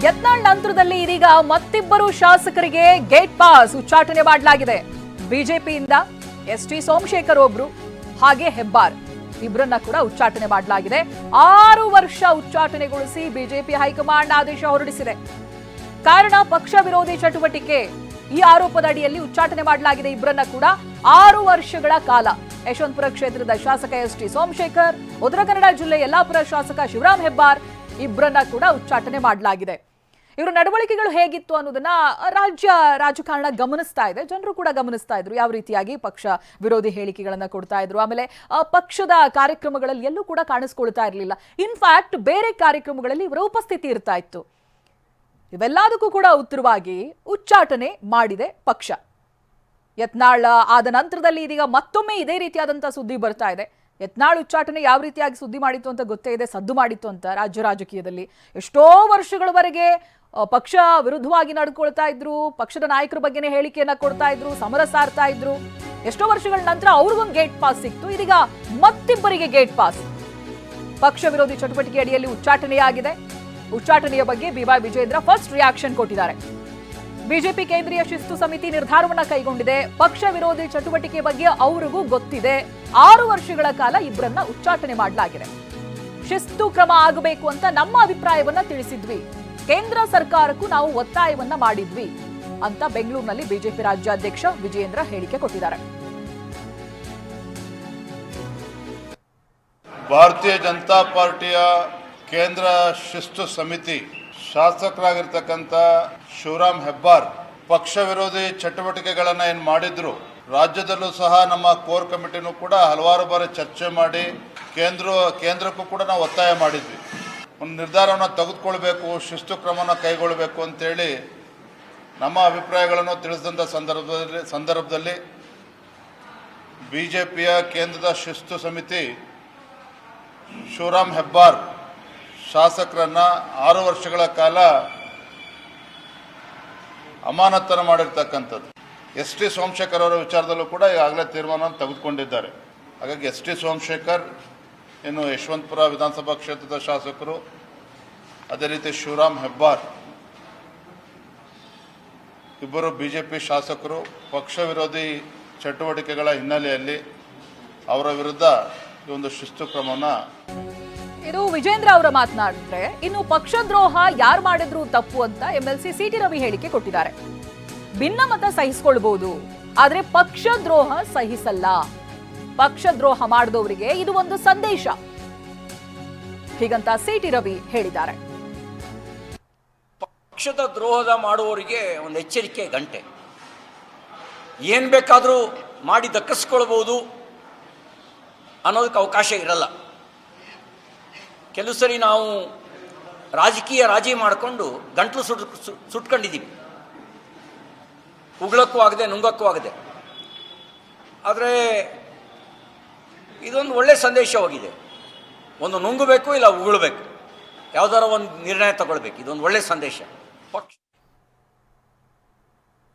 ಯತ್ನಾಳ್ ನಂತರದಲ್ಲಿ ಇದೀಗ ಮತ್ತಿಬ್ಬರು ಶಾಸಕರಿಗೆ ಗೇಟ್ ಪಾಸ್ ಉಚ್ಚಾಟನೆ ಮಾಡಲಾಗಿದೆ. ಬಿಜೆಪಿಯಿಂದ ಎಸ್.ಟಿ. ಸೋಮಶೇಖರ್ ಒಬ್ರು, ಹಾಗೆ ಹೆಬ್ಬಾರ್ ಇಬ್ಬರನ್ನ ಕೂಡ ಉಚ್ಚಾಟನೆ ಮಾಡಲಾಗಿದೆ. 6 ವರ್ಷ ಉಚ್ಚಾಟನೆಗೊಳಿಸಿ ಬಿಜೆಪಿ ಹೈಕಮಾಂಡ್ ಆದೇಶ ಹೊರಡಿಸಿದೆ. ಕಾರಣ ಪಕ್ಷ ವಿರೋಧಿ ಚಟುವಟಿಕೆ. ಈ ಆರೋಪದ ಅಡಿಯಲ್ಲಿ ಉಚ್ಚಾಟನೆ ಮಾಡಲಾಗಿದೆ ಇಬ್ಬರನ್ನ ಕೂಡ 6 ವರ್ಷಗಳ ಕಾಲ. ಯಶವಂತಪುರ ಕ್ಷೇತ್ರದ ಶಾಸಕ ಎಸ್.ಟಿ. ಸೋಮಶೇಖರ್, ಉತ್ತರ ಕನ್ನಡ ಜಿಲ್ಲೆ ಯಲ್ಲಾಪುರ ಶಾಸಕ ಶಿವರಾಮ್ ಹೆಬ್ಬಾರ್ ಇಬ್ಬರನ್ನ ಕೂಡ ಉಚ್ಚಾಟನೆ ಮಾಡಲಾಗಿದೆ. ಇವರ ನಡವಳಿಕೆಗಳು ಹೇಗಿತ್ತು ಅನ್ನೋದನ್ನ ರಾಜಕಾರಣ ಗಮನಿಸ್ತಾ ಇದೆ. ಜನರು ಕೂಡ ಗಮನಿಸ್ತಾ ಇದ್ರು, ಯಾವ ರೀತಿಯಾಗಿ ಪಕ್ಷ ವಿರೋಧಿ ಹೇಳಿಕೆಗಳನ್ನ ಕೊಡ್ತಾ ಇದ್ರು. ಆಮೇಲೆ ಪಕ್ಷದ ಕಾರ್ಯಕ್ರಮಗಳಲ್ಲಿ ಎಲ್ಲೂ ಕೂಡ ಕಾಣಿಸ್ಕೊಳ್ತಾ ಇರಲಿಲ್ಲ. ಇನ್ಫ್ಯಾಕ್ಟ್ ಬೇರೆ ಕಾರ್ಯಕ್ರಮಗಳಲ್ಲಿ ಇವರ ಉಪಸ್ಥಿತಿ ಇರ್ತಾ ಇತ್ತು. ಇವೆಲ್ಲದಕ್ಕೂ ಕೂಡ ಉತ್ತರವಾಗಿ ಉಚ್ಚಾಟನೆ ಮಾಡಿದೆ ಪಕ್ಷ. ಯತ್ನಾಳ್ ಆದ ನಂತರದಲ್ಲಿ ಇದೀಗ ಮತ್ತೊಮ್ಮೆ ಇದೇ ರೀತಿಯಾದಂತಹ ಸುದ್ದಿ ಬರ್ತಾ ಇದೆ. ಯತ್ನಾಳ್ ಉಚ್ಚಾಟನೆ ಯಾವ ರೀತಿಯಾಗಿ ಸುದ್ದಿ ಮಾಡಿತ್ತು ಅಂತ ಗೊತ್ತೇ ಇದೆ, ಸದ್ದು ಮಾಡಿತ್ತು ಅಂತ ರಾಜ್ಯ ರಾಜಕೀಯದಲ್ಲಿ. ಎಷ್ಟೋ ವರ್ಷಗಳವರೆಗೆ ಪಕ್ಷ ವಿರುದ್ಧವಾಗಿ ನಡ್ಕೊಳ್ತಾ ಇದ್ರು, ಪಕ್ಷದ ನಾಯಕರ ಬಗ್ಗೆನೇ ಹೇಳಿಕೆಯನ್ನ ಕೊಡ್ತಾ ಇದ್ರು, ಸಮರ ಸಾರ್ತಾ ಇದ್ರು. ಎಷ್ಟೋ ವರ್ಷಗಳ ನಂತರ ಅವ್ರಿಗೊಂದು ಗೇಟ್ ಪಾಸ್ ಸಿಕ್ತು. ಇದೀಗ ಮತ್ತಿಬ್ಬರಿಗೆ ಗೇಟ್ ಪಾಸ್. ಪಕ್ಷ ವಿರೋಧಿ ಚಟುವಟಿಕೆ ಅಡಿಯಲ್ಲಿ ಉಚ್ಚಾಟನೆಯಾಗಿದೆ. ಉಚ್ಚಾಟನೆಯ ಬಗ್ಗೆ ಬಿ.ವೈ. ವಿಜೇಂದ್ರ ಫಸ್ಟ್ ರಿಯಾಕ್ಷನ್ ಕೊಟ್ಟಿದ್ದಾರೆ. ಬಿಜೆಪಿ ಕೇಂದ್ರೀಯ ಶಿಸ್ತು ಸಮಿತಿ ನಿರ್ಧಾರವನ್ನ ಕೈಗೊಂಡಿದೆ. ಪಕ್ಷ ವಿರೋಧಿ ಚಟುವಟಿಕೆ ಬಗ್ಗೆ ಅವರಿಗೂ ಗೊತ್ತಿದೆ. 6 ವರ್ಷಗಳ ಕಾಲ ಇಬ್ಬರನ್ನ ಉಚ್ಚಾಟನೆ ಮಾಡಲಾಗಿದೆ. ಶಿಸ್ತು ಕ್ರಮ ಆಗಬೇಕು ಅಂತ ನಮ್ಮ ಅಭಿಪ್ರಾಯವನ್ನ ತಿಳಿಸಿದ್ವಿ. ಕೇಂದ್ರ ಸರ್ಕಾರಕ್ಕೂ ನಾವು ಒತ್ತಾಯವನ್ನ ಮಾಡಿದ್ವಿ ಅಂತ ಬೆಂಗಳೂರಿನಲ್ಲಿ ಬಿಜೆಪಿ ರಾಜ್ಯಾಧ್ಯಕ್ಷ ವಿಜೇಂದ್ರ ಹೇಳಿಕೆ ಕೊಟ್ಟಿದ್ದಾರೆ. ಭಾರತೀಯ ಜನತಾ ಪಾರ್ಟಿಯ ಕೇಂದ್ರ ಶಿಸ್ತು ಸಮಿತಿ ಶಾಸಕರಾಗಿರ್ತಕ್ಕಂಥ ಶಿವರಾಮ್ ಹೆಬ್ಬಾರ್ ಪಕ್ಷ ವಿರೋಧಿ ಚಟುವಟಿಕೆಗಳನ್ನ ಏನು ಮಾಡಿದ್ರು, ರಾಜ್ಯದಲ್ಲೂ ಸಹ ನಮ್ಮ ಕೋರ್ ಕಮಿಟಿನೂ ಕೂಡ ಹಲವಾರು ಬಾರಿ ಚರ್ಚೆ ಮಾಡಿ ಕೇಂದ್ರಕ್ಕೂ ಕೂಡ ನಾವು ಒತ್ತಾಯ ಮಾಡಿದ್ವಿ. ಒಂದು ನಿರ್ಧಾರವನ್ನು ತೆಗೆದುಕೊಳ್ಬೇಕು, ಶಿಸ್ತು ಕ್ರಮನ ಕೈಗೊಳ್ಳಬೇಕು ಅಂತೇಳಿ ನಮ್ಮ ಅಭಿಪ್ರಾಯಗಳನ್ನು ತಿಳಿಸಿದಂಥ ಸಂದರ್ಭದಲ್ಲಿ ಬಿಜೆಪಿಯ ಕೇಂದ್ರದ ಶಿಸ್ತು ಸಮಿತಿ ಶಿವರಾಮ್ ಹೆಬ್ಬಾರ್ ಶಾಸಕರನ್ನ 6 ವರ್ಷಗಳ ಕಾಲ ಅಮಾನತನ್ನು ಮಾಡಿರ್ತಕ್ಕಂಥದ್ದು. ಎಸ್.ಟಿ. ಸೋಮಶೇಖರ್ ಅವರ ವಿಚಾರದಲ್ಲೂ ಕೂಡ ಈಗಾಗಲೇ ತೀರ್ಮಾನವನ್ನು ತೆಗೆದುಕೊಂಡಿದ್ದಾರೆ. ಹಾಗಾಗಿ ಎಸ್.ಟಿ. ಸೋಮಶೇಖರ್ ಇನ್ನು ಯಶವಂತಪುರ ವಿಧಾನಸಭಾ ಕ್ಷೇತ್ರದ ಶಾಸಕರು, ಅದೇ ರೀತಿ ಶಿವರಾಮ್ ಹೆಬ್ಬಾರ್ ಇಬ್ಬರು ಬಿಜೆಪಿ ಶಾಸಕರು ಪಕ್ಷ ವಿರೋಧಿ ಚಟುವಟಿಕೆಗಳ ಹಿನ್ನೆಲೆಯಲ್ಲಿ ಅವರ ವಿರುದ್ಧ ಈ ಒಂದು ಶಿಸ್ತು ಕ್ರಮವನ್ನು. ಇದು ವಿಜೇಂದ್ರ ಅವರ ಮಾತನಾಡಿದ್ರೆ, ಇನ್ನು ಪಕ್ಷದ್ರೋಹ ಯಾರು ಮಾಡಿದ್ರು ತಪ್ಪು ಅಂತ ಎಂಎಲ್ಸಿ ಸಿ.ಟಿ. ರವಿ ಹೇಳಿಕೆ ಕೊಟ್ಟಿದ್ದಾರೆ. ಭಿನ್ನಮತ ಸಹಿಸಿಕೊಳ್ಳಬಹುದು, ಆದ್ರೆ ಪಕ್ಷದ್ರೋಹ ಸಹಿಸಲ್ಲ. ಪಕ್ಷದ್ರೋಹ ಮಾಡಿದವರಿಗೆ ಇದು ಒಂದು ಸಂದೇಶ, ಹೀಗಂತ ಸಿ.ಟಿ. ರವಿ ಹೇಳಿದ್ದಾರೆ. ಪಕ್ಷದ ದ್ರೋಹದ ಮಾಡುವವರಿಗೆ ಒಂದು ಎಚ್ಚರಿಕೆ ಗಂಟೆ. ಏನ್ ಬೇಕಾದರೂ ಮಾಡಿ ದಕ್ಕಿಸ್ಕೊಳ್ಬಹುದು ಅನ್ನೋದಕ್ಕೆ ಅವಕಾಶ ಇರಲ್ಲ. ಕೆಲವು ಸರಿ ನಾವು ರಾಜಕೀಯ ರಾಜಿ ಮಾಡಿಕೊಂಡು ಗಂಟಲು ಸುಟ್ಕೊಂಡಿದ್ದೀವಿ, ಉಗುಳಕ್ಕೂ ಆಗದೆ ನುಂಗಕ್ಕೂ ಆಗದೆ. ಆದರೆ ಇದೊಂದು ಒಳ್ಳೆಯ ಸಂದೇಶವಾಗಿದೆ. ಒಂದು ನುಂಗಬೇಕು, ಇಲ್ಲ ಉಗುಳಬೇಕು, ಯಾವುದಾರ ಒಂದು ನಿರ್ಣಯ ತಗೊಳ್ಬೇಕು. ಇದೊಂದು ಒಳ್ಳೆಯ ಸಂದೇಶ. ಪಕ್ಷ